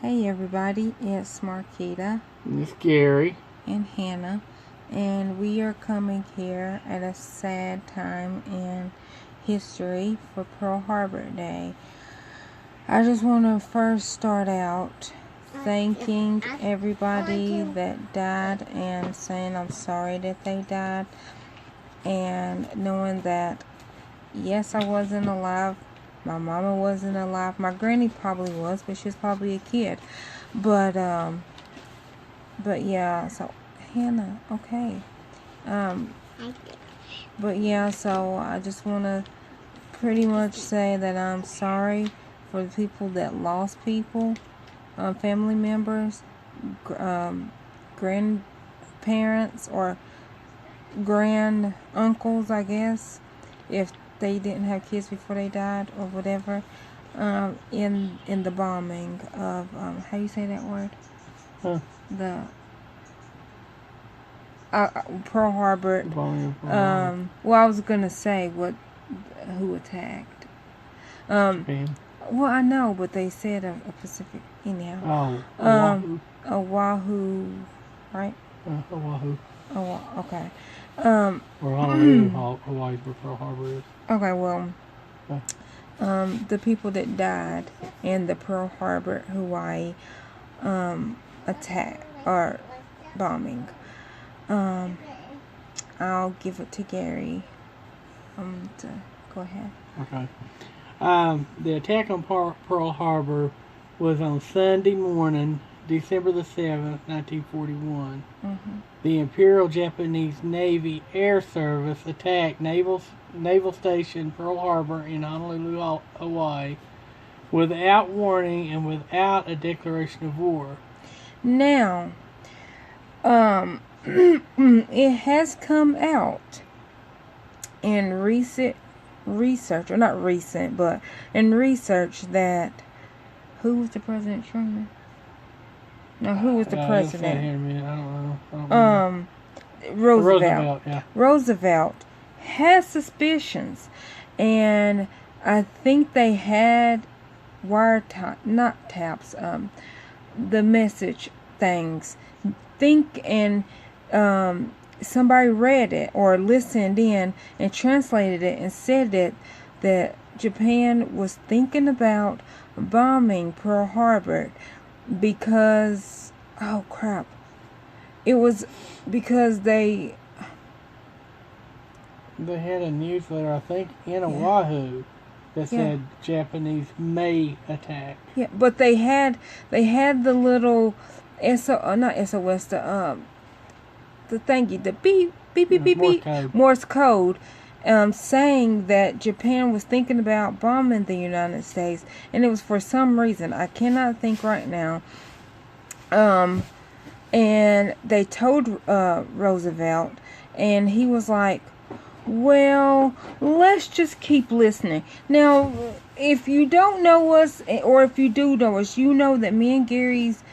Hey everybody, it's Marquita It's Gary and Hannah, and we are coming here at a sad time in history for Pearl Harbor Day. I just want to first start out thanking everybody that died and saying I'm sorry that they died, and knowing that yes, I wasn't alive. My mama wasn't alive. My granny probably was, but she was probably a kid. But yeah, so Hannah, okay. But yeah, so I just want to pretty much say that I'm sorry for the people that lost people, family members, grandparents, or grand uncles, I guess, if they didn't have kids before they died or whatever, in the bombing of how you say that word? The Pearl Harbor. Well, I was gonna say who attacked. Japan. Well, I know, but they said a Pacific anyhow. Oahu. Oahu, right? Oahu. Oh, okay. Or Honolulu, Hawaii, where Pearl Harbor is. Okay, well, the people that died in the Pearl Harbor, Hawaii, attack or bombing. I'll give it to Gary. To go ahead. Okay. The attack on Pearl Harbor was on Sunday morning, December the 7th, 1941. The Imperial Japanese Navy Air Service attacked Naval Station Pearl Harbor in Honolulu, Hawaii, without warning and without a declaration of war. Now, it has come out in recent research, or not recent, but in research, that who was the president? Truman? No, who was the president? Here in a minute. I don't know. Roosevelt. Yeah. Roosevelt has suspicions, and I think they had the message things. Somebody read it or listened in and translated it and said that Japan was thinking about bombing Pearl Harbor because, oh crap, it was because they had a newsletter, I think, in Oahu that said Japanese may attack. Yeah, but they had the little not SOS, the thingy, the beep beep beep beep beep Morse code, saying that Japan was thinking about bombing the United States, and it was for some reason I cannot think right now. And they told Roosevelt, and he was like, well, let's just keep listening. Now, if you don't know us, or if you do know us, you know that me and Gary's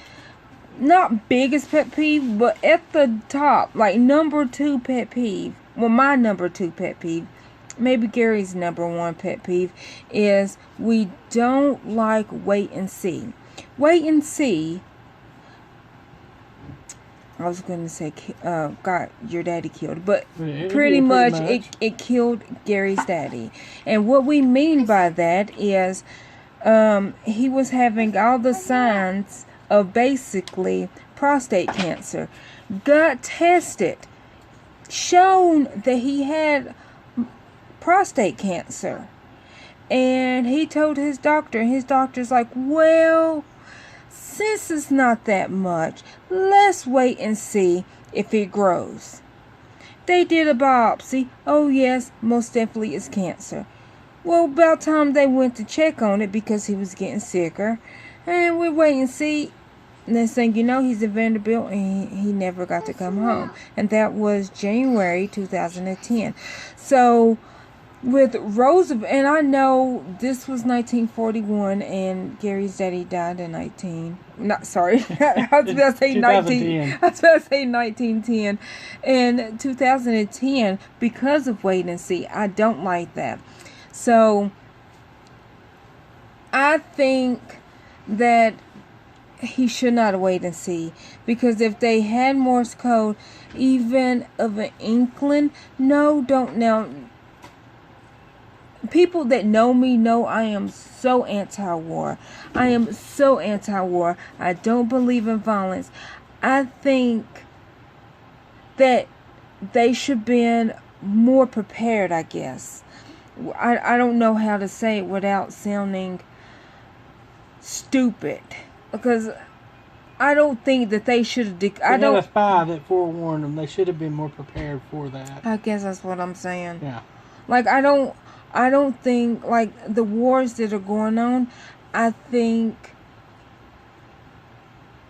not biggest pet peeve, but at the top, like number 2 pet peeve. Well, my number 2 pet peeve, maybe Gary's number 1 pet peeve, is we don't like wait and see. Wait and see. I was going to say, got your daddy killed, but pretty much it killed Gary's daddy. And what we mean by that is he was having all the signs of basically prostate cancer. Got tested, shown that he had prostate cancer. And he told his doctor, and his doctor's like, well, since it's not that much, let's wait and see if it grows. They did a biopsy. Oh yes, most definitely it's cancer. Well, about time they went to check on it because he was getting sicker. And we wait and see. Next thing you know, he's at Vanderbilt, and he never got to come home. And that was January 2010. So with Roosevelt, and I know this was 1941, and Gary's daddy died in I was about to say 1910. In 2010, because of wait and see, I don't like that. So I think that he should not wait and see, because if they had Morse code, even of an inkling, no, don't now. People that know me know I am so anti-war. I am so anti-war. I don't believe in violence. I think that they should been more prepared, I guess. I don't know how to say it without sounding stupid, because I don't think that they should have. I don't. A spy that forewarned them. They should have been more prepared for that. I guess that's what I'm saying. Yeah. Like I don't think, like, the wars that are going on, I think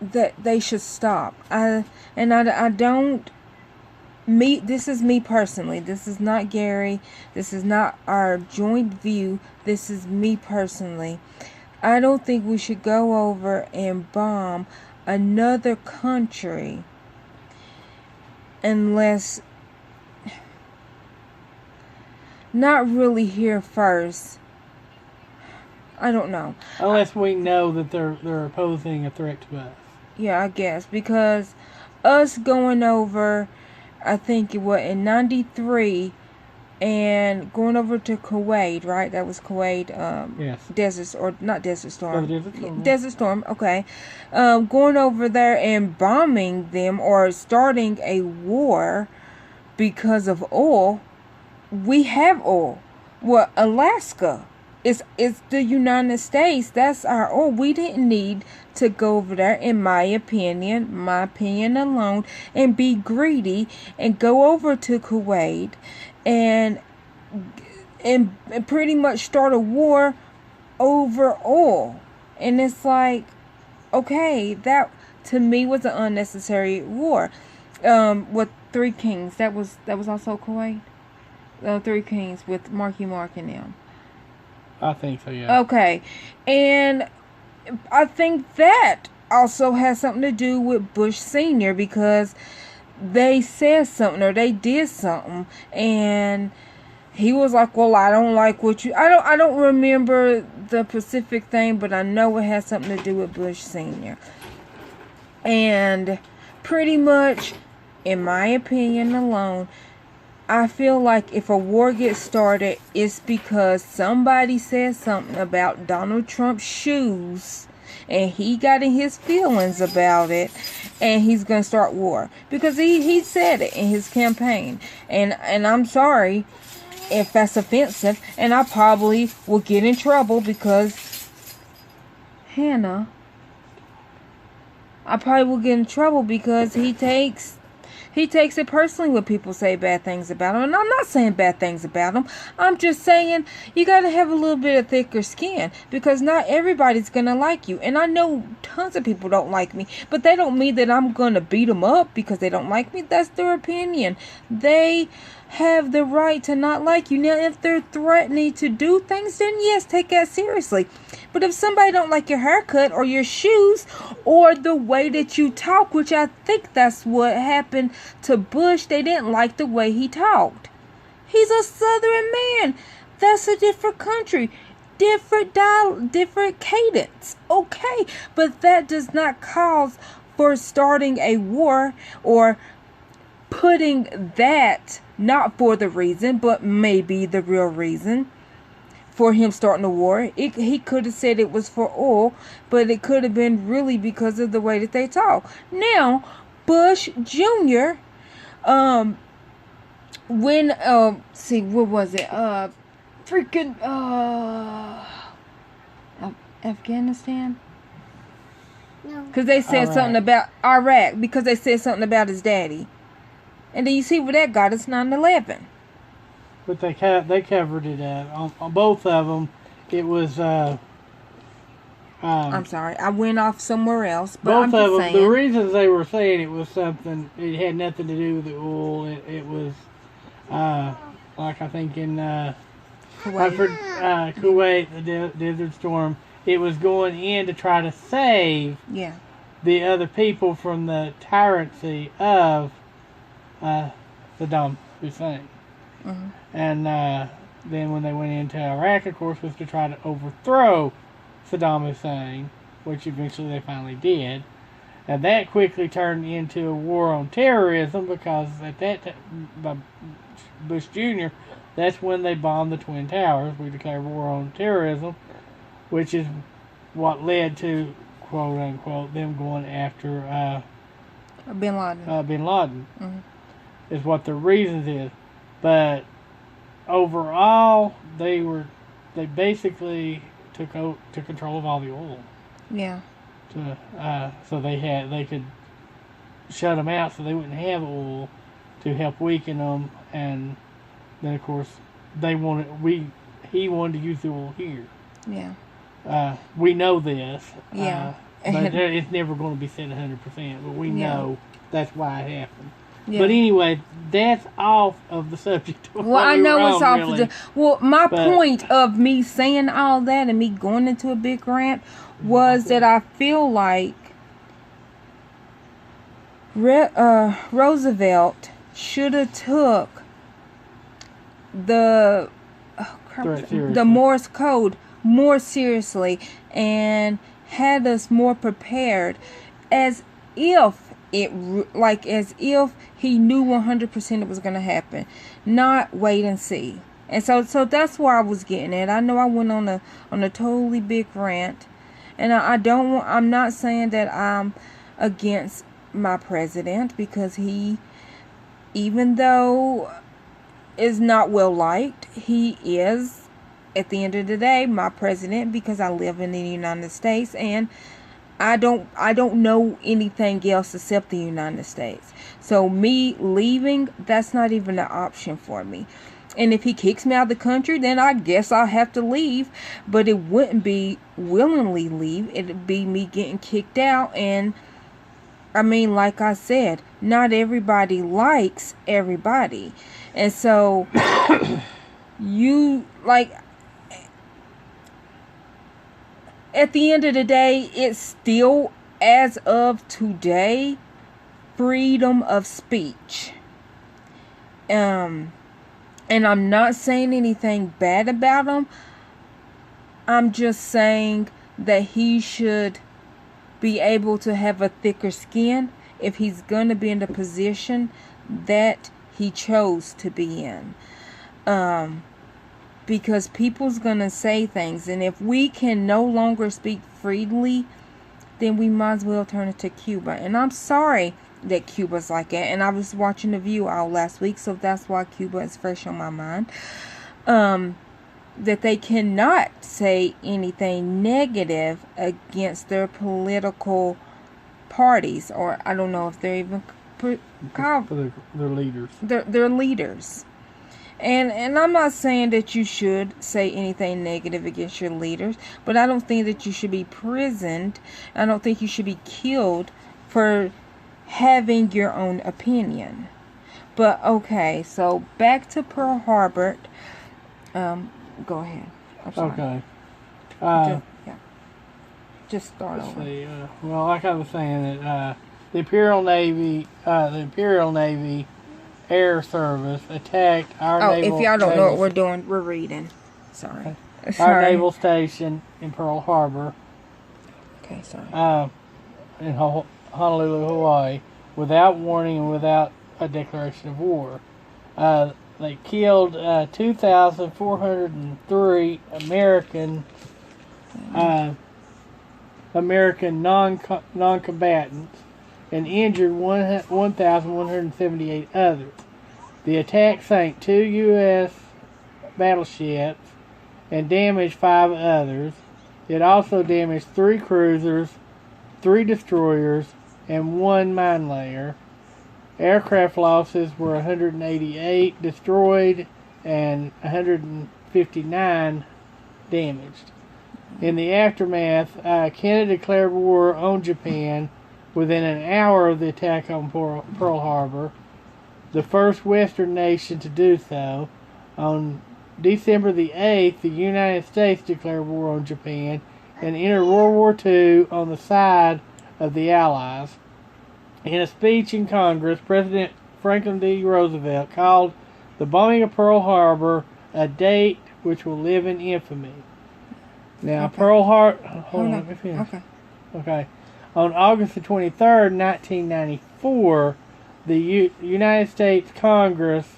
that they should stop. I don't. This is me personally. This is not Gary. This is not our joint view. This is me personally. I don't think we should go over and bomb another country unless, not really here first. I don't know. Unless we know that they're posing a threat to us. Yeah, I guess, because us going over, I think it was in '93, and going over to Kuwait, right? That was Kuwait. Yes. Desert Storm. Desert Storm. Desert Storm. Okay. Going over there and bombing them or starting a war because of oil. We have oil. Well, Alaska. It's the United States. That's our oil. We didn't need to go over there, in my opinion alone, and be greedy and go over to Kuwait and pretty much start a war over oil. And it's like, okay, that to me was an unnecessary war. With Three Kings, that was also Kuwait. Three Kings with Marky Mark and them. I think so, yeah. Okay. And I think that also has something to do with Bush Sr., because they said something or they did something, and he was like, well, I don't like what you... I don't remember the specific thing, but I know it has something to do with Bush Sr. And pretty much, in my opinion alone, I feel like if a war gets started, it's because somebody said something about Donald Trump's shoes, and he got in his feelings about it, and he's going to start war. Because he said it in his campaign. And I'm sorry if that's offensive, and I probably will get in trouble because Hannah... I probably will get in trouble because he takes it personally when people say bad things about him. And I'm not saying bad things about him. I'm just saying you got to have a little bit of thicker skin, because not everybody's going to like you. And I know tons of people don't like me, but they don't mean that I'm going to beat them up because they don't like me. That's their opinion. They have the right to not like you. Now, if they're threatening to do things, then yes, take that seriously. But if somebody don't like your haircut or your shoes or the way that you talk, which I think that's what happened to Bush, they didn't like the way he talked. He's a Southern man. That's a different country. Different cadence. Okay, but that does not cause for starting a war or putting that, not for the reason, but maybe the real reason for him starting a war. He could have said it was for oil, but it could have been really because of the way that they talk. Now, Bush Jr., when, what was it? Afghanistan? No. Because they said something about Iraq, because they said something about his daddy. And then you see where that got us, 9/11. But they covered it up. On both of them, it was... I'm sorry, I went off somewhere else. But both I'm just of them, saying, the reasons they were saying it was something, it had nothing to do with the oil. It was, like I think in Kuwait, the Desert Storm, it was going in to try to save the other people from the tyranny of Saddam Hussein. Mm-hmm. And then when they went into Iraq, of course, was to try to overthrow Saddam Hussein. which eventually they finally did. And that quickly turned into a war on terrorism because at that time, by Bush Jr., that's when they bombed the Twin Towers. We declared war on terrorism, which is what led to, quote unquote, them going after Bin Laden. Bin Laden, is what the reasons is. But overall, they basically took control of all the oil. Yeah. So they could shut them out so they wouldn't have oil to help weaken them, and then of course he wanted to use the oil here. Yeah. We know this. Yeah. But it's never going to be said 100%. But we know that's why it happened. Yeah. But anyway, that's off of the subject. Well, I know it's off really. My point of me saying all that and me going into a big rant was that I feel like Roosevelt should have took the Morse code more seriously and had us more prepared, as if he knew 100% it was going to happen, not wait and see. And so that's where I was getting at. I know I went on a totally big rant, and I'm not saying that I'm against my president, because he, even though is not well liked, he is at the end of the day my president, because I live in the United States and I don't know anything else except the United States. So me leaving, that's not even an option for me. And if he kicks me out of the country, then I guess I'll have to leave. But it wouldn't be willingly leave. It'd be me getting kicked out. And I mean, like I said, not everybody likes everybody. And so at the end of the day, it's still, as of today, freedom of speech. And I'm not saying anything bad about him. I'm just saying that he should be able to have a thicker skin if he's going to be in the position that he chose to be in. Because people's going to say things. And if we can no longer speak freely, then we might as well turn it to Cuba. And I'm sorry that Cuba's like that. And I was watching The View all last week, so that's why Cuba is fresh on my mind. That they cannot say anything negative against their political parties. Or I don't know if they're even called... Their leaders. Their leaders. And I'm not saying that you should say anything negative against your leaders, but I don't think that you should be imprisoned. I don't think you should be killed for having your own opinion. But okay, so back to Pearl Harbor. Go ahead. I'm sorry. Okay. Just start over. Well, like I was saying, that the Imperial Navy Air Service attacked our naval... if y'all don't know what we're doing, we're reading. Sorry. Our naval station in Pearl Harbor. Okay, sorry. In Honolulu, Hawaii, without warning and without a declaration of war. They killed 2,403 American non-combatants and injured 1,178 others. The attack sank 2 U.S. battleships and damaged 5 others. It also damaged 3 cruisers, 3 destroyers, and 1 mine layer. Aircraft losses were 188 destroyed and 159 damaged. In the aftermath, Canada declared war on Japan within an hour of the attack on Pearl Harbor, the first Western nation to do so. On December the 8th, the United States declared war on Japan and entered World War II on the side of the Allies. In a speech in Congress, President Franklin D. Roosevelt called the bombing of Pearl Harbor a date which will live in infamy. Now, okay. Pearl Harbor... Hold on, let me finish. Okay. Okay. On August the 23rd, 1994, the United States Congress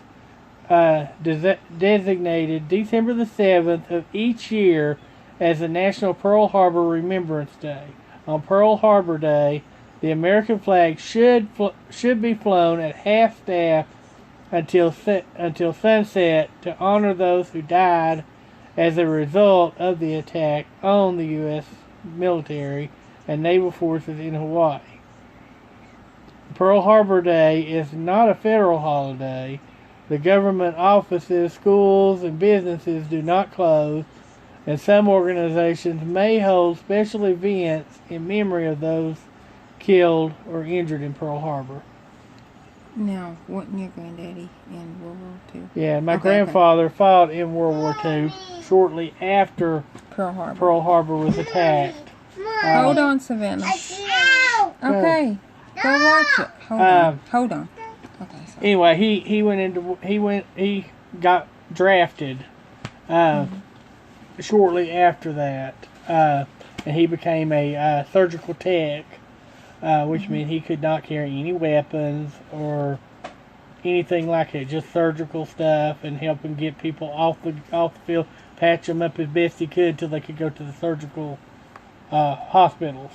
designated December the 7th of each year as the National Pearl Harbor Remembrance Day. On Pearl Harbor Day, the American flag should be flown at half-staff until sunset to honor those who died as a result of the attack on the U.S. military and naval forces in Hawaii. Pearl Harbor Day is not a federal holiday. The government offices, schools, and businesses do not close, and some organizations may hold special events in memory of those killed or injured in Pearl Harbor. Now, wasn't your granddaddy in World War II? Yeah, my grandfather fought in World War II shortly after Pearl Harbor was attacked. Hold on, Savannah. Okay, go watch it. Hold on. Okay. Sorry. Anyway, he got drafted shortly after that, and he became a surgical tech. Which means he could not carry any weapons or anything like that, just surgical stuff, and helping get people off the field, patch them up as best he could till they could go to the surgical hospitals,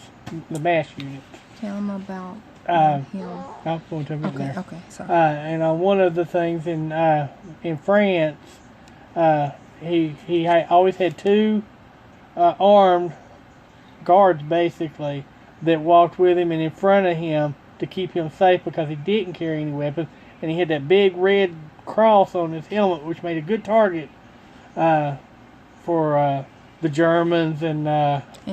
the MASH unit. Tell him about him. I'm going to over there. Okay, sorry. And on one of the things in France, he always had two armed guards, basically, that walked with him and in front of him to keep him safe because he didn't carry any weapons, and he had that big red cross on his helmet, which made a good target for the Germans and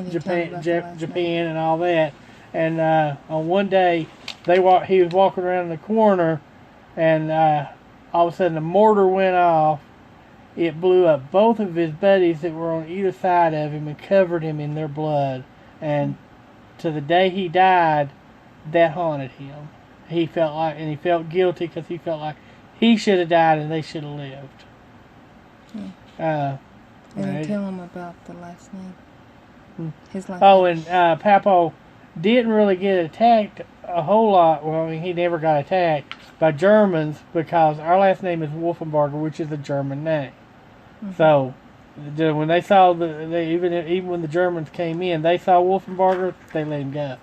Japan and all that. And on one day, he was walking around the corner, and all of a sudden a mortar went off. It blew up both of his buddies that were on either side of him and covered him in their blood. And to the day he died, that haunted him. He felt guilty because he felt like he should have died and they should have lived. Yeah. And then tell him about the last name. His last name. And Papa didn't really get attacked a whole lot. Well, I mean, he never got attacked by Germans because our last name is Wolfenbarger, which is a German name. Mm-hmm. So when they saw even when the Germans came in, they saw Wolfenbarger, they let him go.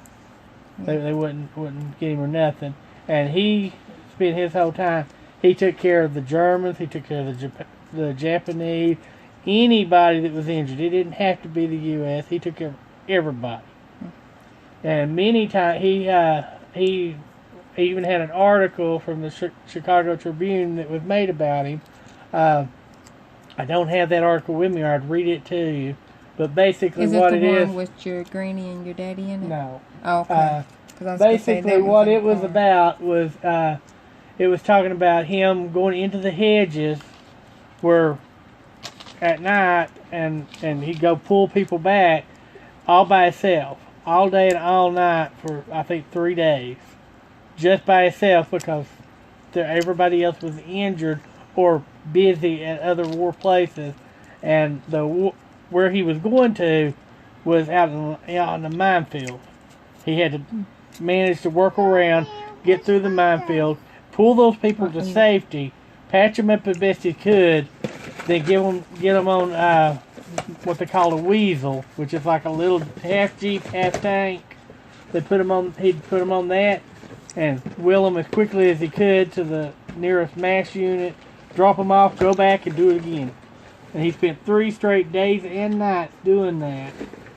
Yeah. They wouldn't get him or nothing. And he spent his whole time. He took care of the Germans. He took care of the Japanese. Anybody that was injured. It didn't have to be the U.S. He took care of everybody. Mm-hmm. And many times he even had an article from the Chicago Tribune that was made about him. I don't have that article with me, or I'd read it to you. But basically, what it is. Is it the one with your granny and your daddy in it? No. Oh, okay. Basically, what it was about was it was talking about him going into the hedges where at night and he'd go pull people back all by himself, all day and all night for, I think, 3 days. Just by himself because everybody else was injured or busy at other war places, and where he was going to was out in the minefield. He had to manage to work around, get through the minefield, pull those people to safety, patch them up as best he could, then get them on what they call a weasel, which is like a little half jeep, half tank. He'd put them on that and wheel them as quickly as he could to the nearest MASH unit, drop them off, go back and do it again. And he spent 3 straight days and nights doing that.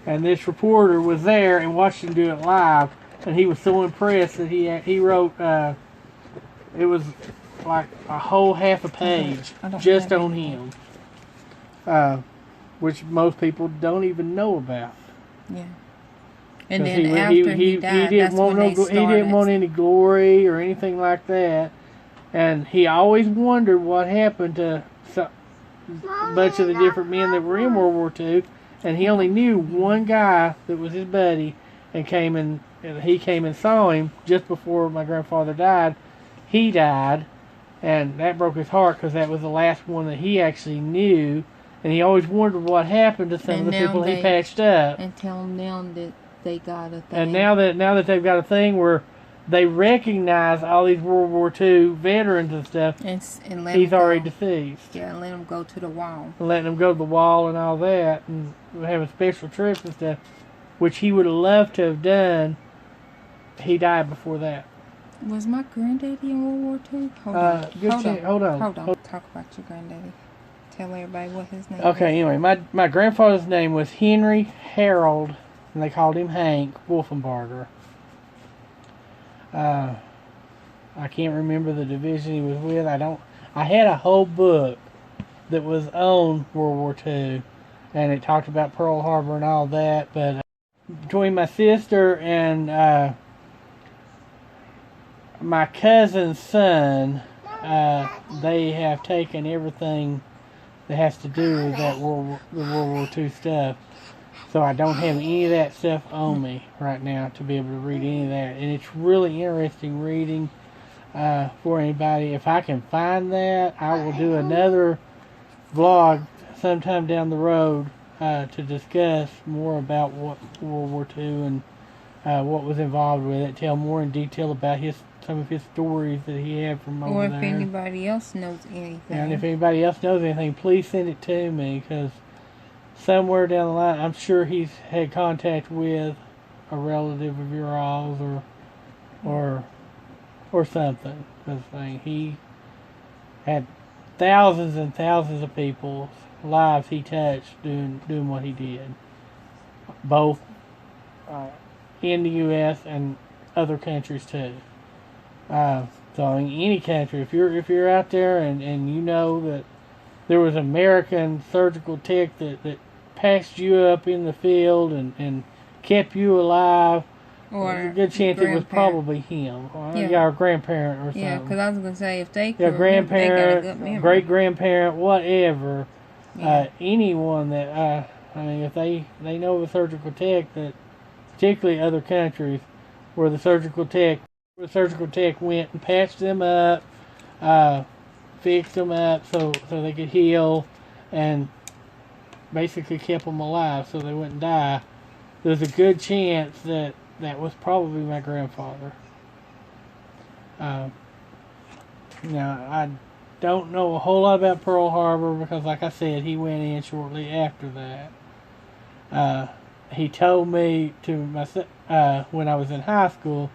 And this reporter was there and watched him do it live, and he was so impressed that he wrote, it was like a whole half a page just on him, which most people don't even know about. Yeah. And then after he died, he didn't want any glory or anything like that, and he always wondered what happened to a bunch of the different men that were in World War II, and he only knew one guy that was his buddy, and he came and saw him just before my grandfather died. He died, and that broke his heart because that was the last one that he actually knew, and he always wondered what happened to some of the people he patched up. And tell them now that they got a thing. And now that they've got a thing where they recognize all these World War II veterans and stuff, and let he's them already go. deceased. Yeah, and let them go to the wall. And letting them go to the wall and all that, and having special trips and stuff, which he would have loved to have done. He died before that. Was my granddaddy in World War II? Hold on. Hold on. Talk about your granddaddy. Tell everybody what his name Okay, was. anyway, my grandfather's name was Henry Harold, and they called him Hank Wolfenbarger. I can't remember the division he was with. I had a whole book that was on World War II, and it talked about Pearl Harbor and all that, but between my sister and my cousin's son, they have taken everything that has to do with that World War II stuff. So I don't have any of that stuff on me right now to be able to read any of that. And it's really interesting reading for anybody. If I can find that, I will do another vlog sometime down the road to discuss more about what World War II and what was involved with it. Tell more in detail about some of his stories that he had from over there. Or if anybody else knows anything. And if anybody else knows anything, please send it to me, because somewhere down the line, I'm sure he's had contact with a relative of your all's or something. Because he had thousands and thousands of people's lives he touched doing what he did, both in the U.S. and other countries too. So in any country, if you're out there and you know that there was an American surgical tech that passed you up in the field and kept you alive, there's a good chance it was probably him, or grandparent or something. Yeah, because I was going to say, if they could, grandparent, they got a good memory. Great grandparent, whatever, Yeah. anyone that if they know the surgical tech, that particularly other countries where the surgical tech went and patched them up, fixed them up so they could heal, and basically kept them alive so they wouldn't die. There's a good chance that was probably my grandfather. Now, I don't know a whole lot about Pearl Harbor because, like I said, he went in shortly after that. He told me when I was in high school,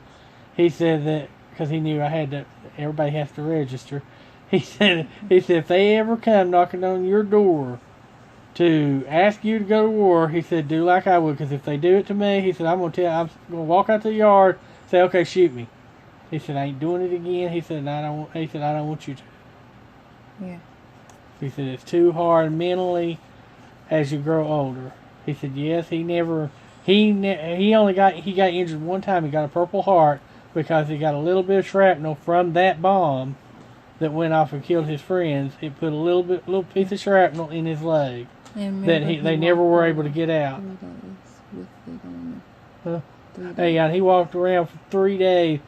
he said that because he knew everybody has to register. He said if they ever come knocking on your door to ask you to go to war, he said, do like I would, because if they do it to me, he said, I'm going to walk out to the yard, say, okay, shoot me. He said, I ain't doing it again. He said, I don't want you to. Yeah. He said, it's too hard mentally as you grow older. He said, yes, he got injured one time. He got a Purple Heart because he got a little bit of shrapnel from that bomb that went off and killed his friends. It put a little piece of shrapnel in his leg that they never were able to get out. 3 days with it on. 3 days. Yeah, he walked around for 3 days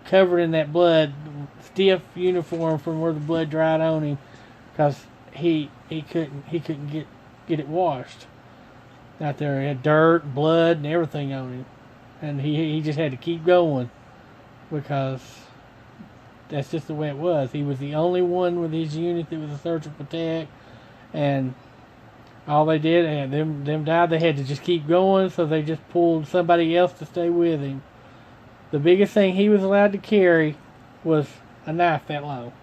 covered in that blood, stiff uniform from where the blood dried on him, because he couldn't get it washed out there. He had dirt, blood, and everything on him, and he just had to keep going because that's just the way it was. He was the only one with his unit that was a surgical tech, and all they did, and them died. They had to just keep going, so they just pulled somebody else to stay with him. The biggest thing he was allowed to carry was a knife that long.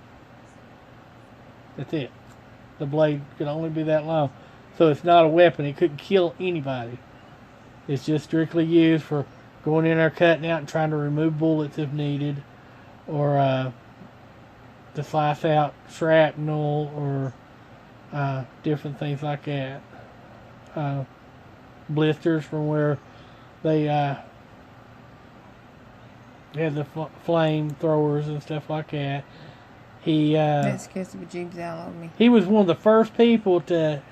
That's it. The blade could only be that long. So it's not a weapon. It couldn't kill anybody. It's just strictly used for going in there, cutting out, and trying to remove bullets if needed, or to slice out shrapnel, or different things like that. Blisters from where they had the flame throwers and stuff like that. That scares the bejeebs out of me. He was one of the first people to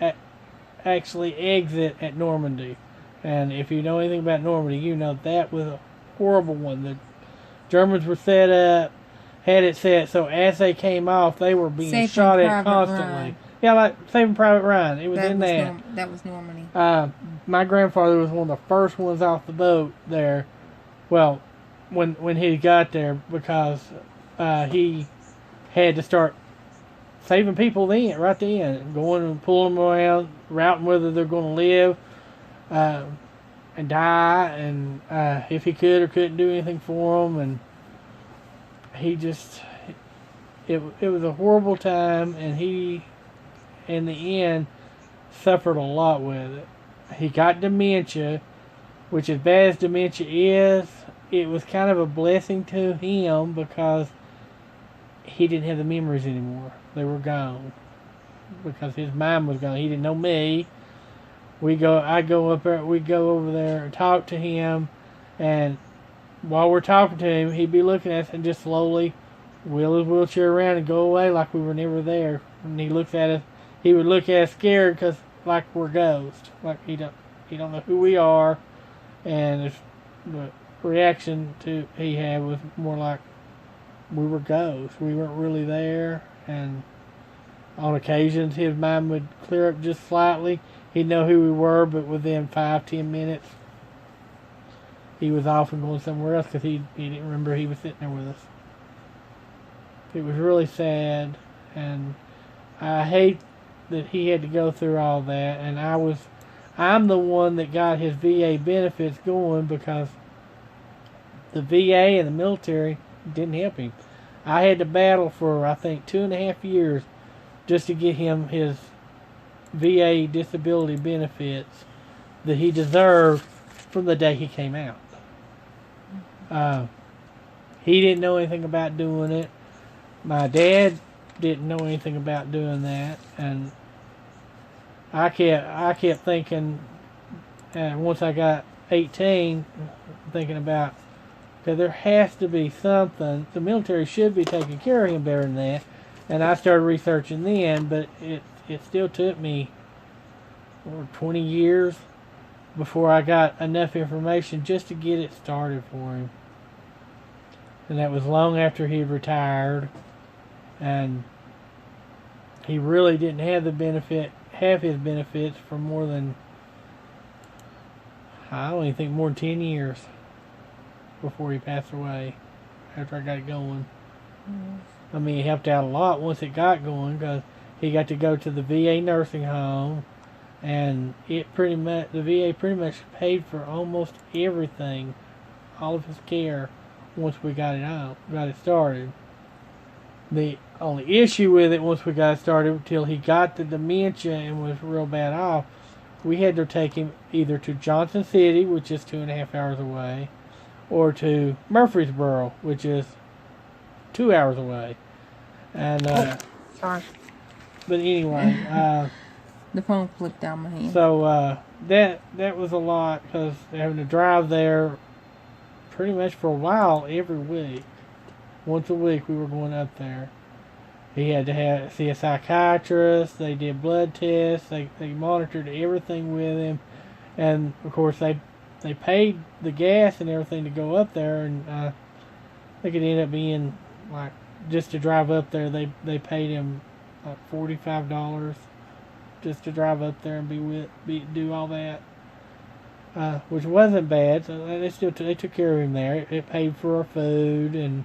actually exit at Normandy. And if you know anything about Normandy, you know that was a horrible one. The Germans were set up, had it set, so as they came off, they were being shot at constantly. Yeah, like Saving Private Ryan. It was in that. That was Normandy. my grandfather was one of the first ones off the boat there. Well, when he got there, because he had to start saving people right then, going and pulling them around, routing whether they're going to live and die, and if he could or couldn't do anything for them, and he just, it was a horrible time, and he, in the end, suffered a lot with it. He got dementia, which, as bad as dementia is, it was kind of a blessing to him because he didn't have the memories anymore. They were gone because his mind was gone. He didn't know me. I go over there and talk to him, and while we're talking to him, he'd be looking at us and just slowly wheel his wheelchair around and go away like we were never there. And he looks at us. He would look at us scared because like we're ghosts, like he don't know who we are, and the reaction he had was more like we were ghosts. We weren't really there, and on occasions his mind would clear up just slightly. He'd know who we were, but within 5-10 minutes, he was off and going somewhere else because he didn't remember he was sitting there with us. It was really sad, and I hate that he had to go through all that. And I'm the one that got his VA benefits going because the VA and the military didn't help him. I had to battle for, I think, 2.5 years just to get him his VA disability benefits that he deserved from the day he came out. He didn't know anything about doing it. My dad didn't know anything about doing that, and I kept thinking, once I got 18, thinking about, because there has to be something. The military should be taking care of him better than that. And I started researching then, but it still took me 20 years before I got enough information just to get it started for him. And that was long after he retired, and he really didn't have his benefits for more than, I don't even think more than 10 years before he passed away, after I got it going. I mean, it helped out a lot once it got going, because he got to go to the VA nursing home, and the VA pretty much paid for almost everything, all of his care, once we got it started. The only issue with it once we got it started, until he got the dementia and was real bad off, we had to take him either to Johnson City, which is 2.5 hours away, or to Murfreesboro, which is 2 hours away. And sorry. But anyway, the phone flipped down my hand. So that was a lot, because having to drive there pretty much for a while every week. Once a week we were going up there. He had to see a psychiatrist. They did blood tests. They monitored everything with him, and of course they paid the gas and everything to go up there, and I think it ended up being like, just to drive up there, they paid him like $45 just to drive up there and do all that, which wasn't bad. So they took care of him there. It paid for our food, and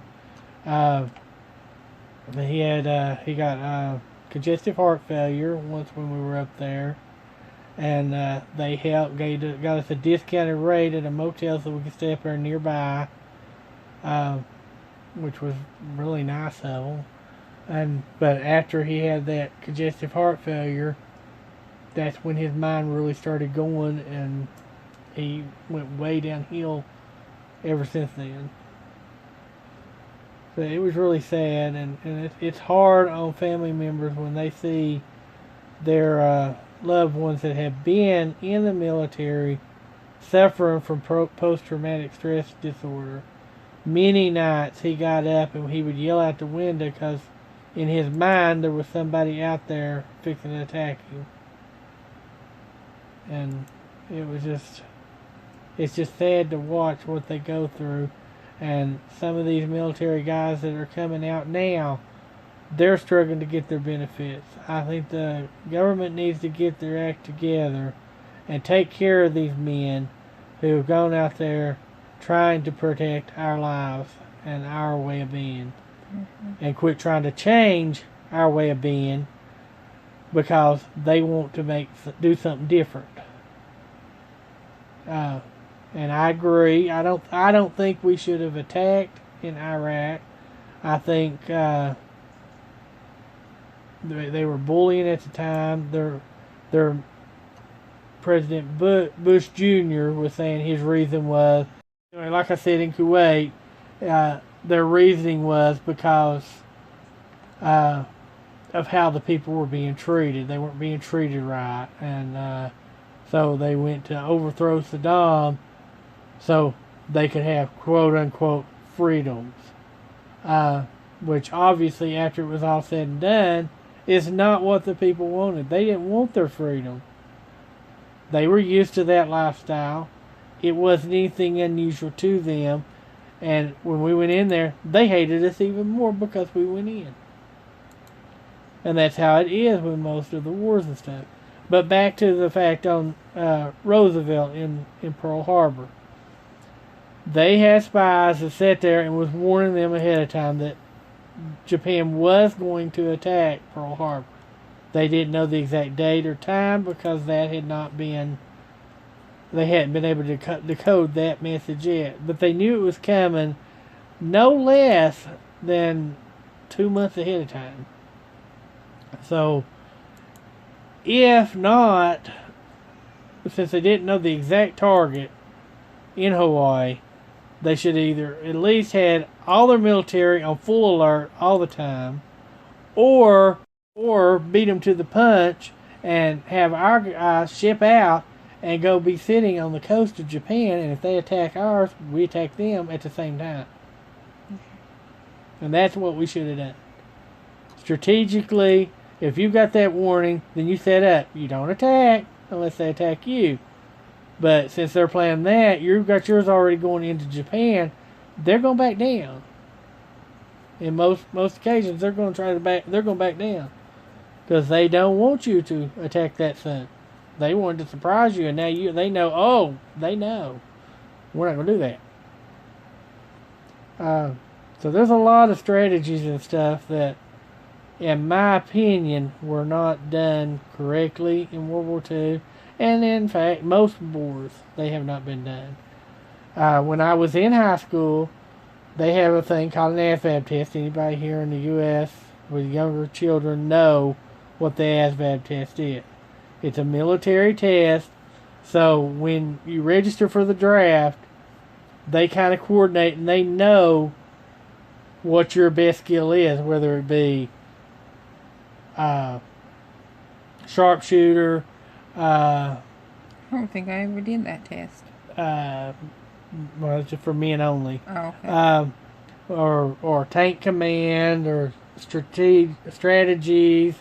he got congestive heart failure once when we were up there, and they got us a discounted rate at a motel so we could stay up there nearby, which was really nice of them. But after he had that congestive heart failure, that's when his mind really started going, and he went way downhill ever since then. So it was really sad, and it's hard on family members when they see their loved ones that have been in the military suffering from post-traumatic stress disorder. Many nights he got up and he would yell out the window because in his mind there was somebody out there fixing to attack him. And it's just sad to watch what they go through. And some of these military guys that are coming out now, they're struggling to get their benefits. I think the government needs to get their act together and take care of these men who have gone out there trying to protect our lives and our way of being, and quit trying to change our way of being because they want to do something different. And I agree. I don't think we should have attacked in Iraq. I think they were bullying at the time. Their President Bush Jr. was saying his reason was, like I said in Kuwait, their reasoning was because of how the people were being treated. They weren't being treated right, and so they went to overthrow Saddam so they could have quote-unquote freedoms. Which obviously, after it was all said and done, is not what the people wanted. They didn't want their freedom. They were used to that lifestyle. It wasn't anything unusual to them. And when we went in there, they hated us even more because we went in. And that's how it is with most of the wars and stuff. But back to the fact on Roosevelt in Pearl Harbor. They had spies that sat there and was warning them ahead of time that Japan was going to attack Pearl Harbor. They didn't know the exact date or time because that had not been, they hadn't been able to decode that message yet. But they knew it was coming no less than 2 months ahead of time. So, if not, since they didn't know the exact target in Hawaii, they should either at least had all their military on full alert all the time, or beat them to the punch and have our guys ship out and go be sitting on the coast of Japan, and if they attack ours, we attack them at the same time. And that's what we should have done. Strategically, if you got that warning, then you set up. You don't attack unless they attack you. But since they're playing that, you've got yours already going into Japan, they're going to back down. In most occasions, they're going to back down because they don't want you to attack that sun. They wanted to surprise you, and now they know. Oh, they know we're not going to do that. So there's a lot of strategies and stuff that, in my opinion, were not done correctly in World War II. And in fact, most wars, they have not been done. When I was in high school, they have a thing called an ASVAB test. Anybody here in the U.S. with younger children know what the ASVAB test is. It's a military test. So when you register for the draft, they kind of coordinate and they know what your best skill is, whether it be sharpshooter. I don't think I ever did that test. Well, it's just for men only. Oh, okay. Or tank command, or strategies,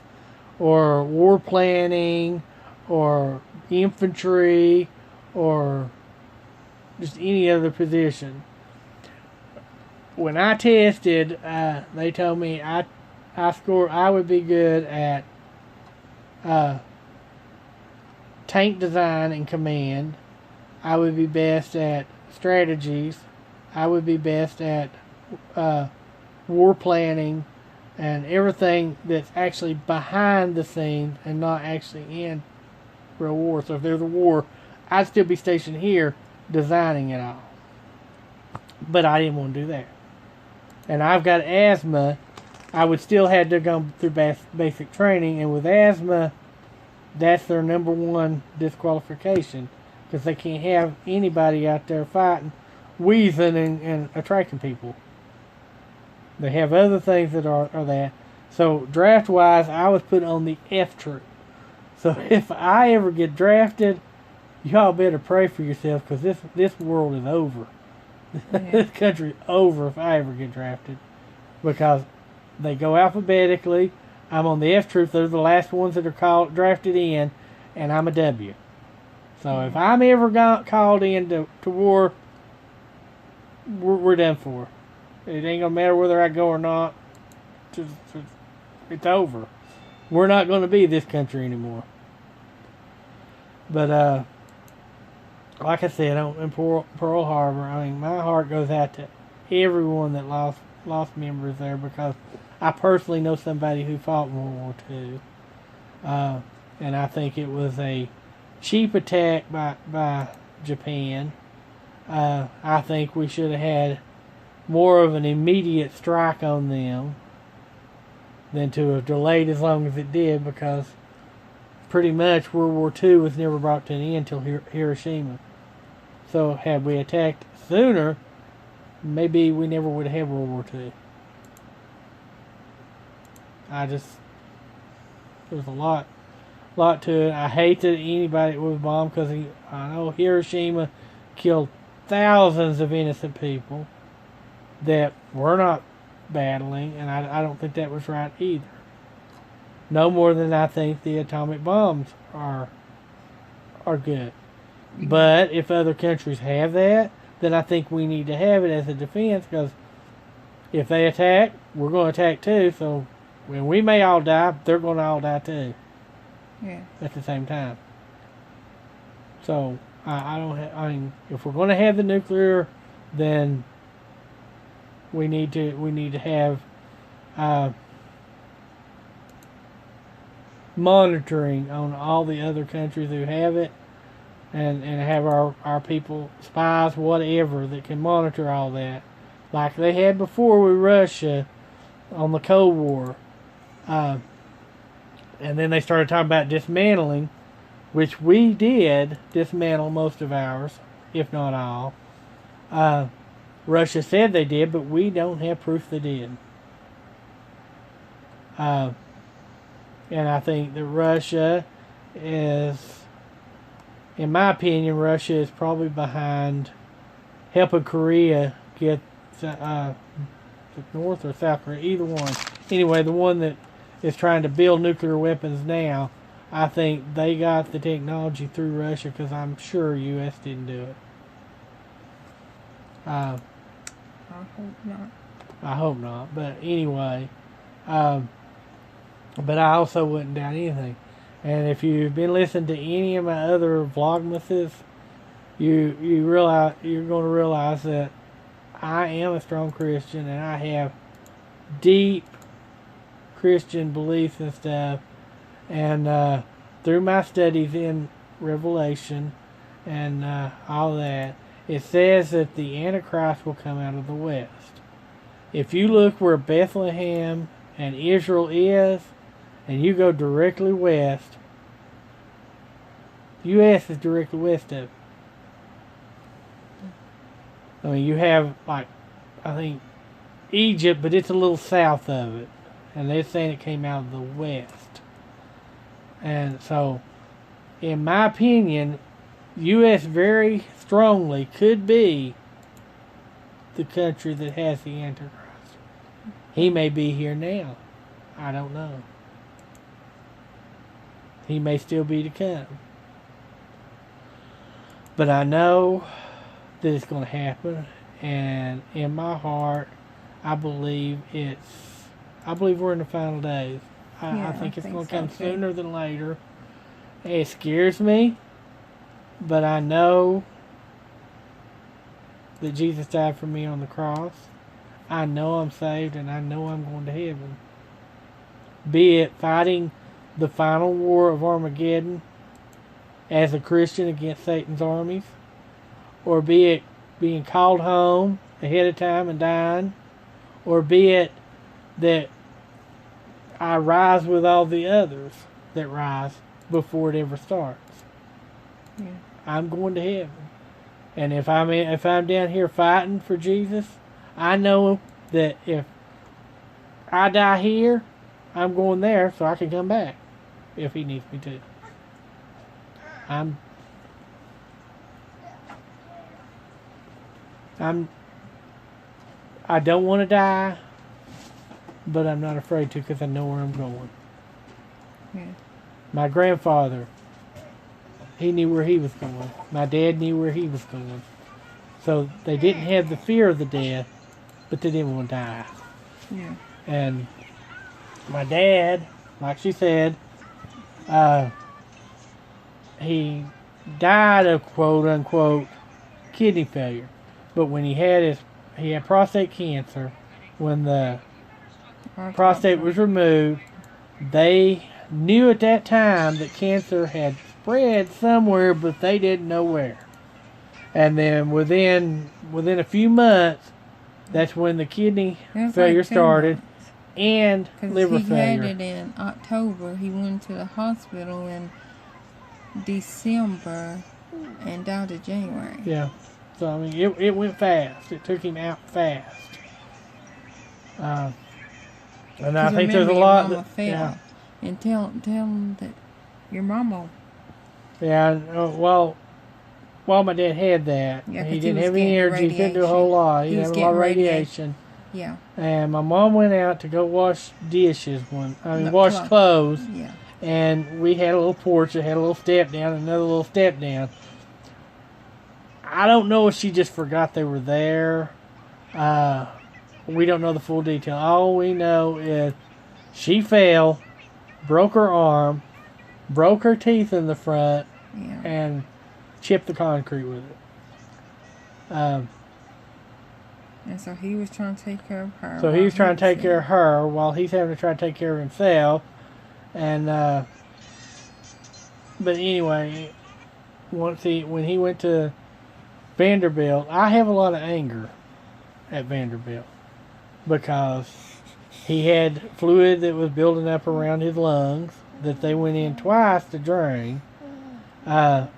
or war planning, or infantry, or just any other position. When I tested, they told me I would be good at tank design and command. I would be best at strategies. I would be best at war planning and everything that's actually behind the scenes and not actually in real war. So if there's a war, I'd still be stationed here designing it all. But I didn't want to do that. And I've got asthma. I would still have to go through basic training, and with asthma, that's their number one disqualification, because they can't have anybody out there fighting, wheezing and attracting people. They have other things that are that. So draft-wise, I was put on the F troop. So if I ever get drafted, y'all better pray for yourself, because this world is over. Yeah. This country's over if I ever get drafted, because they go alphabetically. I'm on the F troop. They're the last ones that are drafted in, and I'm a W. So if I'm ever called in to war, we're done for. It ain't gonna matter whether I go or not. It's over. We're not going to be this country anymore. But like I said, in Pearl Harbor, I mean, my heart goes out to everyone that lost members there, because I personally know somebody who fought in World War II. And I think it was a cheap attack by Japan. I think we should have had more of an immediate strike on them than to have delayed as long as it did, because pretty much World War II was never brought to an end until Hiroshima. So had we attacked sooner, maybe we never would have had World War II. There's a lot to it. I hate that anybody was bombed, because I know Hiroshima killed thousands of innocent people that were not battling, and I don't think that was right either. No more than I think the atomic bombs are good. But if other countries have that, then I think we need to have it as a defense, because if they attack, we're going to attack too. So when we may all die, they're going to all die too. Yeah. At the same time. So I mean, if we're going to have the nuclear, then we need to have monitoring on all the other countries who have it, and have our people, spies, whatever, that can monitor all that, like they had before with Russia on the Cold War. And then they started talking about dismantling, which we did dismantle most of ours, if not all. Russia said they did, but we don't have proof they did. And I think that Russia is, in my opinion, Russia is probably behind helping Korea get North or South Korea, either one. Anyway, the one that is trying to build nuclear weapons now, I think they got the technology through Russia, because I'm sure U.S. didn't do it. I hope not. I hope not. But anyway, but I also wouldn't doubt anything. And if you've been listening to any of my other Vlogmases, you realize, you're going to realize that I am a strong Christian, and I have deep Christian beliefs and stuff. And through my studies in Revelation and all that, it says that the Antichrist will come out of the west. If you look where Bethlehem and Israel is, and you go directly west, U.S. is directly west of it. I mean, you have, like, I think, Egypt, but it's a little south of it. And they're saying it came out of the west. And so, in my opinion, U.S. very strongly could be the country that has the Antichrist. He may be here now. I don't know. He may still be to come. But I know that it's going to happen. And in my heart, I believe we're in the final days. I think it's going to come sooner than later. It scares me, but I know that Jesus died for me on the cross. I know I'm saved, and I know I'm going to heaven. Be it fighting the final war of Armageddon as a Christian against Satan's armies, or be it being called home ahead of time and dying, or be it that I rise with all the others that rise before it ever starts. Yeah. I'm going to heaven. And if I'm down here fighting for Jesus, I know that if I die here, I'm going there so I can come back if he needs me to. I don't want to die, but I'm not afraid to, because I know where I'm going. Yeah. My grandfather, he knew where he was going. My dad knew where he was going. So they didn't have the fear of the death, but they didn't want to die. Yeah. And my dad, like she said, he died of quote unquote kidney failure. But when he had prostate cancer, when the prostate was removed, they knew at that time that cancer had spread somewhere, but they didn't know where. And then within a few months, that's when the kidney failure started, and liver failure. He had it in October. He went to the hospital in December and died in January. Yeah. So, I mean, it went fast. It took him out fast. And I think there's a lot that... Yeah. And tell him that your mama... Yeah, while my dad had that, he didn't have any energy. He couldn't do a whole lot. He had a lot of radiation. Yeah. And my mom went out to go wash dishes wash clothes. Yeah. And we had a little porch that had a little step down, another little step down. I don't know if she just forgot they were there. We don't know the full detail. All we know is she fell, broke her arm, broke her teeth in the front, and chipped the concrete with it. And so he was trying to take care of her. So he was trying to take care of her while he's having to try to take care of himself. And but anyway, when he went to Vanderbilt, I have a lot of anger at Vanderbilt because he had fluid that was building up around his lungs that they went in twice to drain.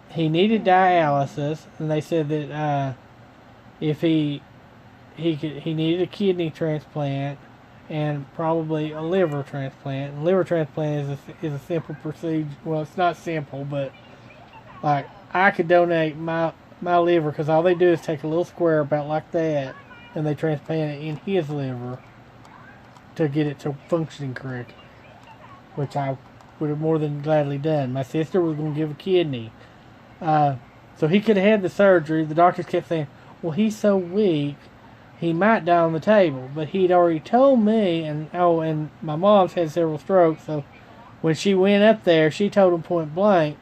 He needed dialysis, and they said that if he needed a kidney transplant and probably a liver transplant. And liver transplant is a simple procedure. Well, it's not simple, but like I could donate my liver because all they do is take a little square about like that, and they transplant it in his liver to get it to functioning correctly, which I would have more than gladly done. My sister was going to give a kidney. So he could have had the surgery. The doctors kept saying, well, he's so weak, he might die on the table. But he'd already told me, and my mom's had several strokes, so when she went up there, she told him point blank,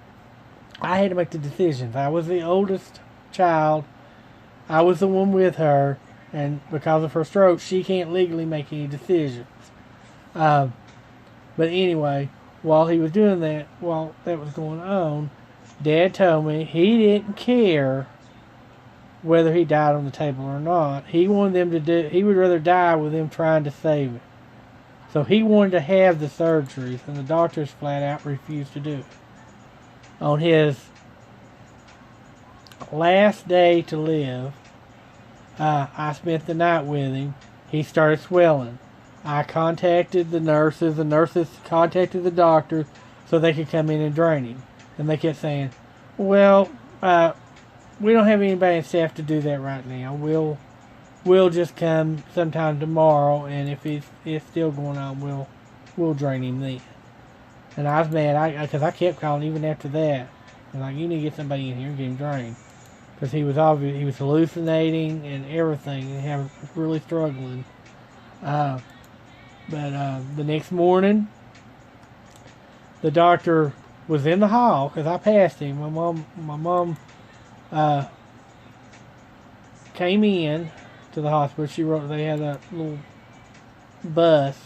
I had to make the decisions. I was the oldest child. I was the one with her, and because of her stroke, she can't legally make any decisions. But anyway, while he was doing that, while that was going on, Dad told me he didn't care whether he died on the table or not. He wanted them to he would rather die with them trying to save him. So he wanted to have the surgeries, and the doctors flat out refused to do it. On his last day to live, I spent the night with him. He started swelling. I contacted the nurses. The nurses contacted the doctors so they could come in and drain him. And they kept saying, well, we don't have anybody in staff to do that right now. We'll just come sometime tomorrow, and if it's still going on, we'll drain him then. And I was mad because I kept calling even after that. And like, you need to get somebody in here and get him drained. Because he was hallucinating and everything, and he was really struggling. But the next morning, the doctor was in the hall because I passed him. My mom came in to the hospital. They had a little bus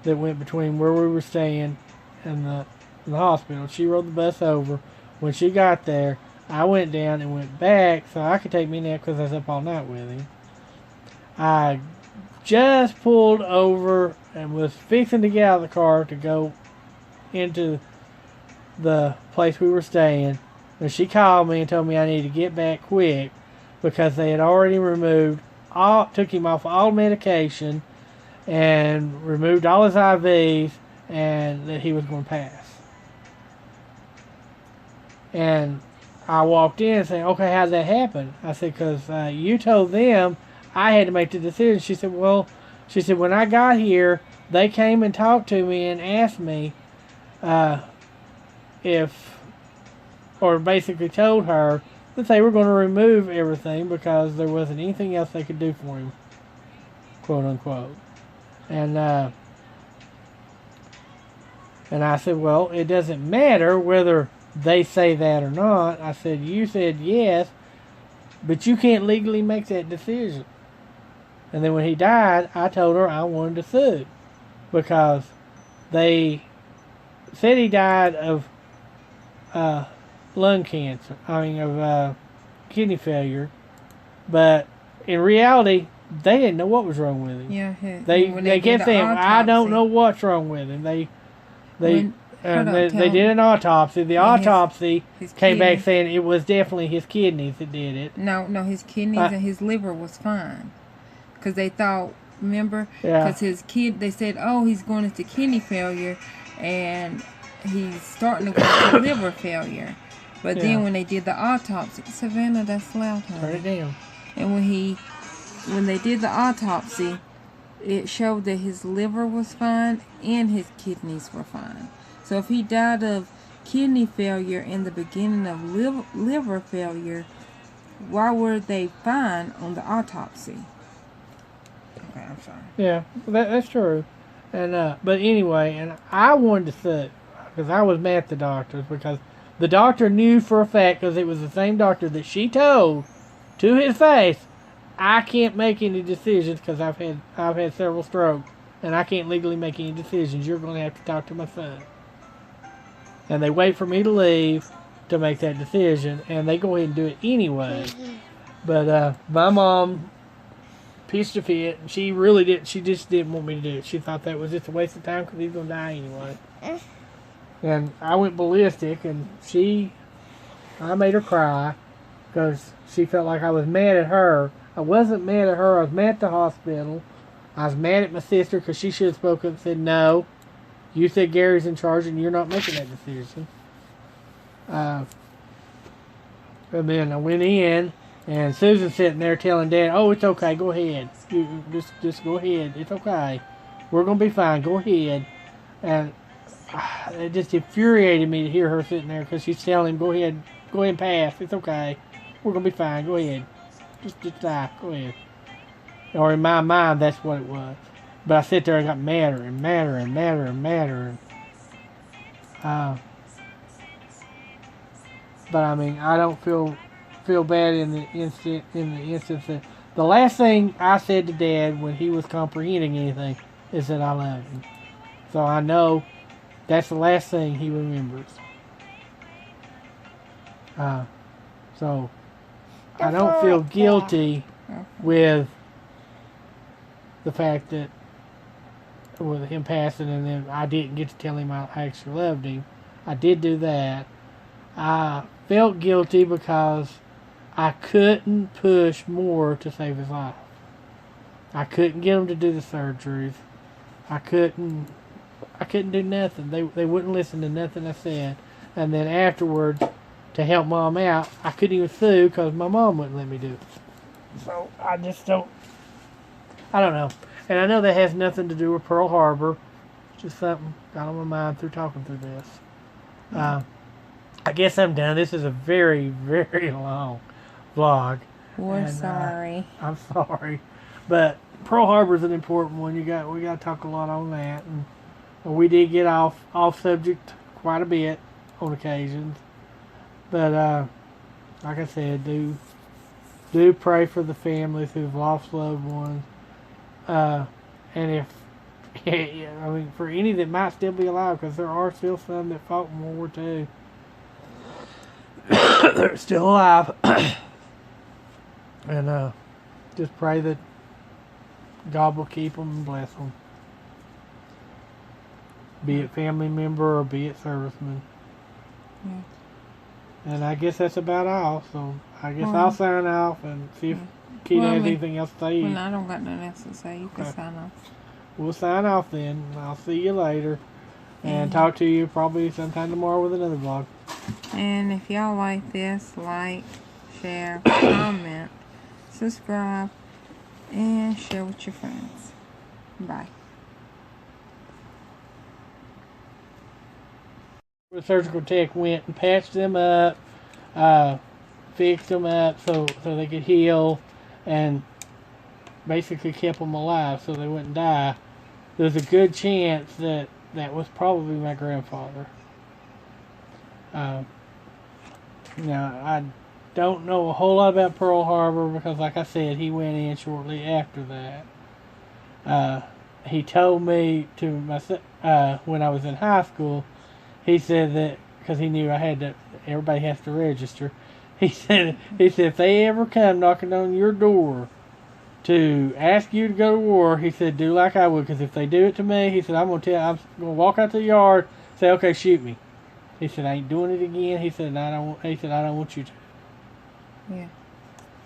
that went between where we were staying and the hospital. She rode the bus over. When she got there, I went down and went back so I could take me a nap because I was up all night with him. I just pulled over and was fixing to get out of the car to go into the place we were staying, and she called me and told me I needed to get back quick because they had already took him off all medication and removed all his IVs, and that he was going to pass. And I walked in and said, okay, how'd that happen? I said, because you told them I had to make the decision. She said, when I got here, they came and talked to me and asked me or basically told her that they were going to remove everything because there wasn't anything else they could do for him, quote unquote. And I said, well, it doesn't matter whether they say that or not. I said, you said yes, but you can't legally make that decision. And then when he died, I told her I wanted to sue because they said he died of lung cancer. Of kidney failure. But in reality, they didn't know what was wrong with him. Yeah, they kept saying, I don't know what's wrong with him. They did an autopsy. The autopsy came back saying it was definitely his kidneys that did it. No, his kidneys and his liver was fine. Because they thought, remember? Because they said, oh, he's going into kidney failure and he's starting to go into liver failure. But then when they did the autopsy, Savannah, that's loud, honey. Turn it down. And when they did the autopsy, it showed that his liver was fine and his kidneys were fine. So if he died of kidney failure in the beginning of liver failure, why were they fine on the autopsy? Okay, I'm sorry. Yeah, that's true. And but anyway, and I wanted to sue because I was mad at the doctors because the doctor knew for a fact, because it was the same doctor that she told to his face, I can't make any decisions because I've had several strokes and I can't legally make any decisions. You're going to have to talk to my son. And they wait for me to leave to make that decision, and they go ahead and do it anyway. But my mom pitched a fit, and she really didn't. She just didn't want me to do it. She thought that was just a waste of time because he's going to die anyway. And I went ballistic, and I made her cry because she felt like I was mad at her. I wasn't mad at her. I was mad at the hospital. I was mad at my sister because she should have spoken up and said, no, you said Gary's in charge and you're not making that decision. And then I went in, and Susan's sitting there telling Dad, oh, it's okay, go ahead. You just go ahead. It's okay. We're going to be fine. Go ahead. And it just infuriated me to hear her sitting there because she's telling him, go ahead and pass. It's okay. We're going to be fine. Go ahead. Just die. Go ahead. Or in my mind, that's what it was. But I sit there and got madder and madder and madder and madder. But I mean, I don't feel bad in the instance that the last thing I said to Dad when he was comprehending anything is that I love him. So I know that's the last thing he remembers. So I don't feel guilty with the fact that with him passing and then I didn't get to tell him I actually loved him. I did do that. I felt guilty because I couldn't push more to save his life. I couldn't get him to do the surgeries. I couldn't do nothing. They wouldn't listen to nothing I said. And then afterwards, to help Mom out, I couldn't even sue because my mom wouldn't let me do it. So I just don't know. And I know that has nothing to do with Pearl Harbor. It's just something got on my mind through talking through this. I guess I'm done. This is a very, very long vlog. We're sorry. I'm sorry. But Pearl Harbor is an important one. We got to talk a lot on that. And we did get off subject quite a bit on occasions. But like I said, do pray for the families who've lost loved ones. And if I mean, for any that might still be alive, because there are still some that fought in World War II. They're still alive. And just pray that God will keep them and bless them. Be it family member or be it serviceman. Yeah. And I guess that's about all. So I guess I'll sign off and see if Keita has anything else to say. Well, I don't got nothing else to say. You can sign off. We'll sign off then. I'll see you later. And talk to you probably sometime tomorrow with another vlog. And if y'all like this, like, share, comment, subscribe, and share with your friends. Bye. The surgical tech went and patched them up, fixed them up so they could heal, and basically kept them alive so they wouldn't die. There's a good chance that was probably my grandfather. Now, I don't know a whole lot about Pearl Harbor because, like I said, he went in shortly after that. He told me to myself when I was in high school. He said that because he knew I had to. Everybody has to register. He said if they ever come knocking on your door to ask you to go to war, he said do like I would, because if they do it to me, he said I'm gonna walk out to the yard, say okay, shoot me. He said I ain't doing it again. He said I don't. He said I don't want you to. Yeah.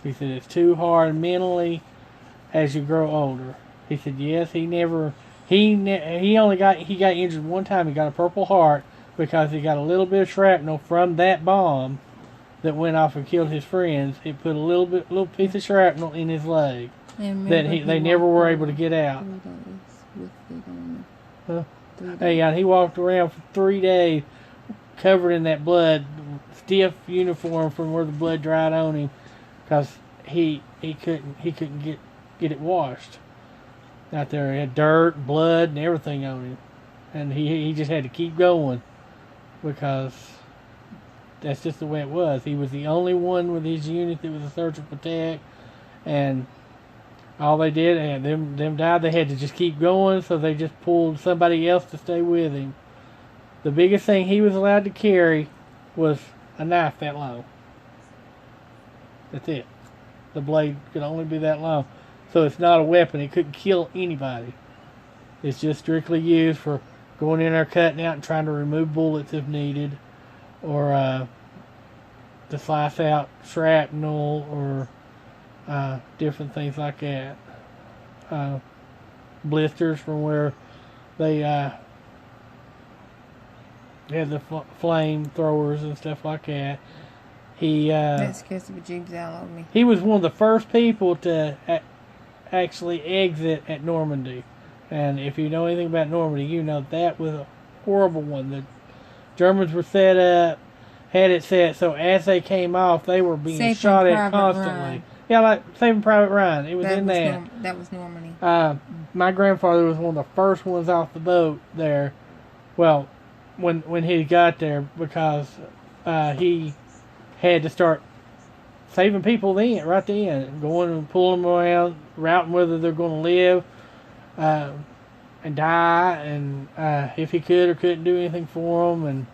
He said it's too hard mentally as you grow older. He said yes. He got injured one time. He got a Purple Heart because he got a little bit of shrapnel from that bomb that went off and killed his friends. It put a little piece of shrapnel in his leg that they never were able to get out. And he walked around for 3 days covered in that blood, stiff uniform from where the blood dried on him, because he couldn't get it washed out there. He had dirt, blood, and everything on him, and he just had to keep going because that's just the way it was. He was the only one with his unit that was a search and protect, and all they did, and them died. They had to just keep going, so they just pulled somebody else to stay with him. The biggest thing he was allowed to carry was a knife that long. That's it. The blade could only be that long. So it's not a weapon. It couldn't kill anybody. It's just strictly used for going in there, cutting out, and trying to remove bullets if needed, or to slice out shrapnel, or different things like that. Blisters from where they had the flame throwers and stuff like that. That scares the bejeebs out of me. He was one of the first people to actually exit at Normandy. And if you know anything about Normandy, you know that was a horrible one. The Germans were set up, had it set, so as they came off, they were being shot at constantly. Ryan. Yeah, like Saving Private Ryan. It was in that. That was Normandy. My grandfather was one of the first ones off the boat there. Well, when he got there, because he had to start saving people right then, going and pulling them around, routing whether they're going to live and die, and if he could or couldn't do anything for them, and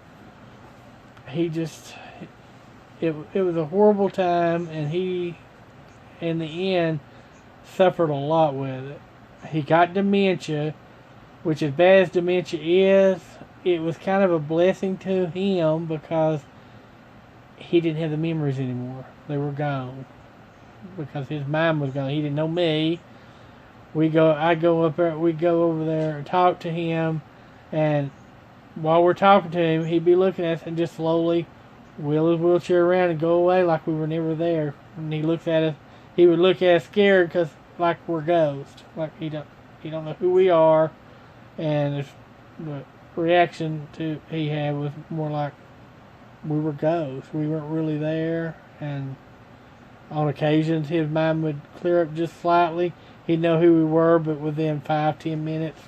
he just, it was a horrible time, and he, in the end, suffered a lot with it. He got dementia, which as bad as dementia is, it was kind of a blessing to him because he didn't have the memories anymore. They were gone because his mind was gone. He didn't know me. I go over there and talk to him, and while we're talking to him, he'd be looking at us and just slowly wheel his wheelchair around and go away like we were never there. And he looks at us. He would look at us scared because like we're ghosts, like he don't know who we are, and the reaction he had was more like we were ghosts. We weren't really there, and on occasions his mind would clear up just slightly. He'd know who we were, but within 5-10 minutes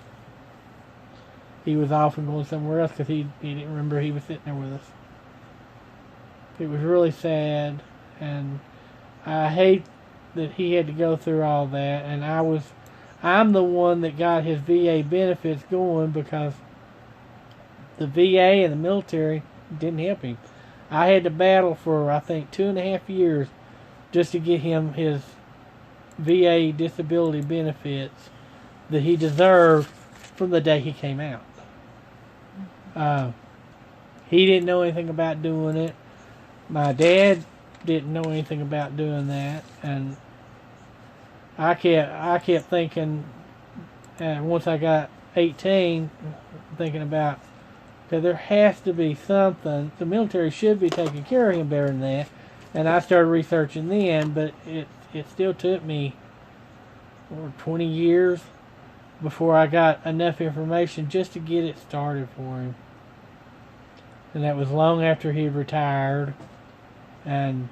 he was off and going somewhere else because he didn't remember he was sitting there with us. It was really sad, and I hate that he had to go through all that, and I'm the one that got his VA benefits going because the VA and the military didn't help him. I had to battle for, I think, 2.5 years just to get him his VA disability benefits that he deserved from the day he came out. He didn't know anything about doing it. My dad didn't know anything about doing that, and I kept thinking, and once I got 18, thinking about, because there has to be something. The military should be taking care of him better than that. And I started researching then, but it still took me 20 years before I got enough information just to get it started for him. And that was long after he retired, and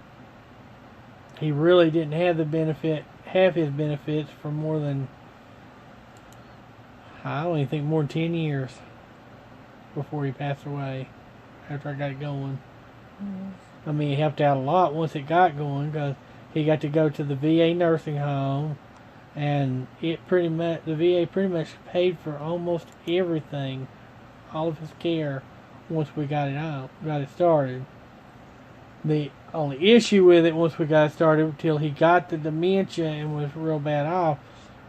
he really didn't have his benefits for more than, I don't even think more than 10 years before he passed away, after I got it going. I mean, it helped out a lot once it got going because he got to go to the VA nursing home, and the VA pretty much paid for almost everything, all of his care, once we got it started. The only issue with it once we got started, until he got the dementia and was real bad off,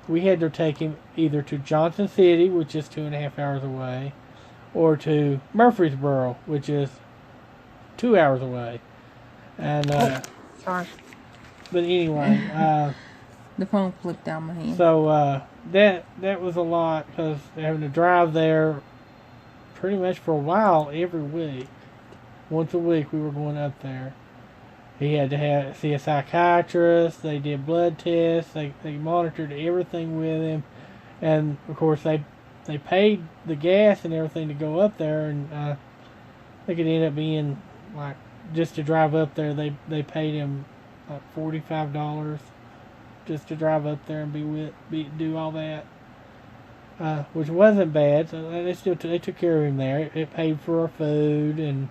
we had to take him either to Johnson City, which is 2.5 hours away, or to Murfreesboro, which is 2 hours away. And sorry. But anyway, the phone flipped out my hand. So that was a lot, because having to drive there pretty much for a while every week. Once a week we were going up there. He had to see a psychiatrist. They did blood tests. They monitored everything with him, and of course they paid the gas and everything to go up there. And I think it ended up being like, just to drive up there, they paid him like $45 just to drive up there and do all that, which wasn't bad. So they took care of him there. It paid for our food, and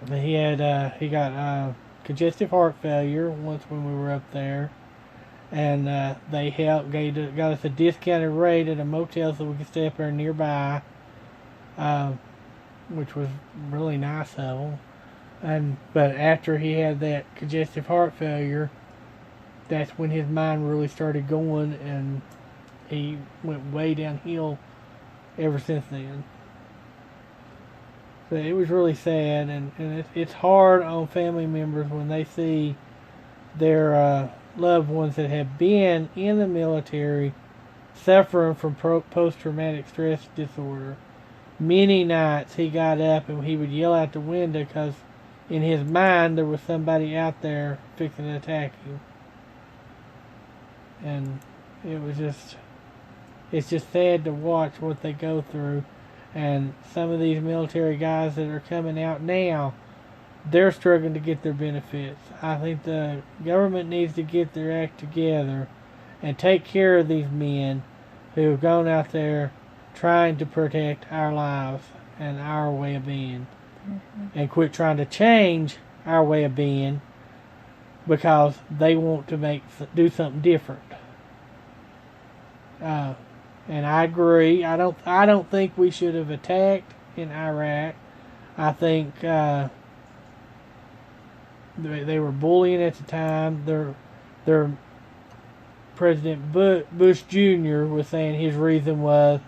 he got congestive heart failure once when we were up there, and they got us a discounted rate at a motel so we could stay up there nearby, which was really nice of them. But after he had that congestive heart failure, that's when his mind really started going, and he went way downhill ever since then. So it was really sad, and it's hard on family members when they see their loved ones that have been in the military suffering from post-traumatic stress disorder. Many nights he got up and he would yell out the window because in his mind there was somebody out there fixing to attack him. And it's just sad to watch what they go through. And some of these military guys that are coming out now, they're struggling to get their benefits. I think the government needs to get their act together and take care of these men who have gone out there trying to protect our lives and our way of being. And quit trying to change our way of being because they want to do something different. And I agree. I don't think we should have attacked in Iraq. I think they were bullying at the time. Their President Bush Jr. was saying his reason was